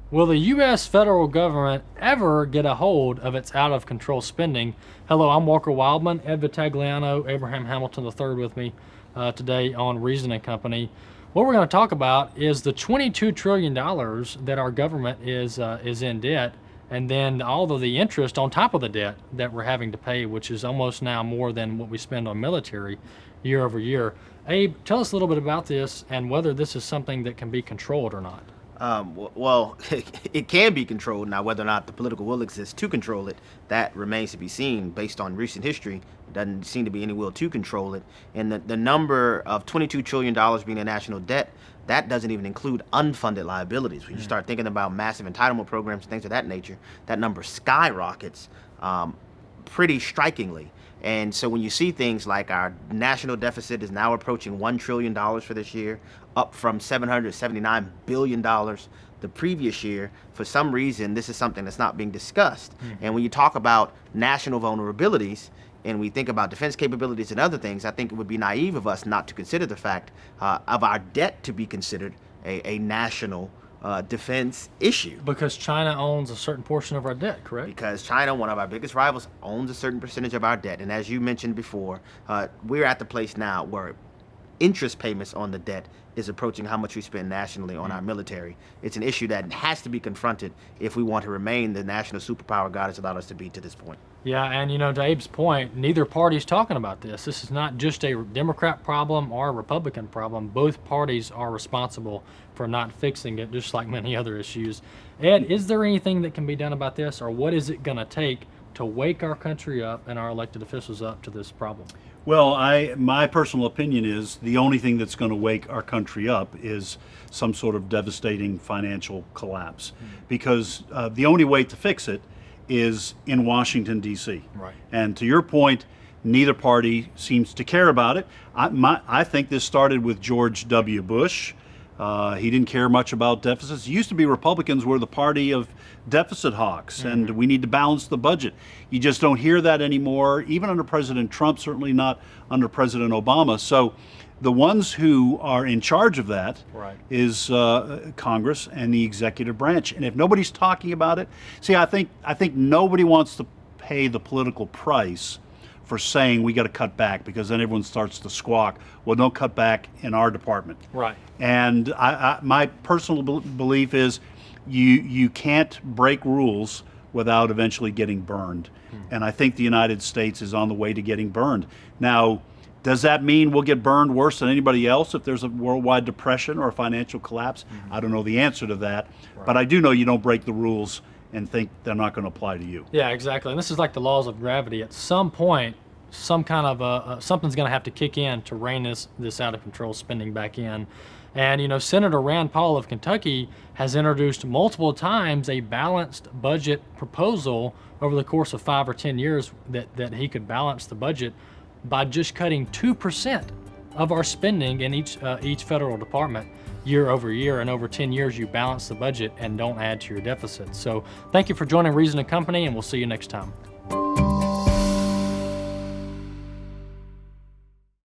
Will the U.S. federal government ever get a hold of its out of control spending? Hello, I'm Walker Wildman, Ed Vitagliano, Abraham Hamilton III with me today on Reason and Company. What we're going to talk about is the $22 trillion that our government is in debt, and then all of the interest on top of the debt that we're having to pay, which is almost now more than what we spend on military year over year. Abe, tell us a little bit about this and whether this is something that can be controlled or not. Well, it can be controlled. Now, whether or not the political will exists to control it, that remains to be seen. Based on recent history, there doesn't seem to be any will to control it. And the number of $22 trillion being a national debt, that doesn't even include unfunded liabilities. When you start thinking about massive entitlement programs and things of that nature, that number skyrockets pretty strikingly. And so when you see things like our national deficit is now approaching $1 trillion for this year, up from $779 billion the previous year, for some reason, this is something that's not being discussed. And when you talk about national vulnerabilities, and we think about defense capabilities and other things, I think it would be naive of us not to consider the fact of our debt to be considered a national defense issue. Because China owns a certain portion of our debt, correct? Because China, one of our biggest rivals, owns a certain percentage of our debt. And as you mentioned before, we're at the place now where interest payments on the debt is approaching how much we spend nationally on our military. It's an issue that has to be confronted if we want to remain the national superpower God has allowed us to be to this point. Yeah, and to Abe's point, neither party's talking about this. This is not just a Democrat problem or a Republican problem. Both parties are responsible for not fixing it, just like many other issues. Ed, is there anything that can be done about this, or what is it going to take to wake our country up and our elected officials up to this problem? Well, my personal opinion is the only thing that's going to wake our country up is some sort of devastating financial collapse, because the only way to fix it is in Washington, D.C. Right. And to your point, neither party seems to care about it. I think this started with George W. Bush. He didn't care much about deficits. It used to be Republicans were the party of deficit hawks, and we need to balance the budget. You just don't hear that anymore, even under President Trump, certainly not under President Obama. So the ones who are in charge of that is Congress and the executive branch. And if nobody's talking about it, see, I think nobody wants to pay the political price for saying we got to cut back, because then everyone starts to squawk, well, don't cut back in our department. Right. And my personal belief is you can't break rules without eventually getting burned. And I think the United States is on the way to getting burned. Now, does that mean we'll get burned worse than anybody else if there's a worldwide depression or a financial collapse? I don't know the answer to that, but I do know you don't break the rules and think they're not going to apply to you. Yeah, exactly. And this is like the laws of gravity. At some point, some kind of something's going to have to kick in to rein this out of control spending back in. And Senator Rand Paul of Kentucky has introduced multiple times a balanced budget proposal over the course of 5 or 10 years that he could balance the budget by just cutting 2% of our spending in each federal department year over year, and over 10 years you balance the budget and don't add to your deficit. So thank you for joining Reason and Company, and we'll see you next time.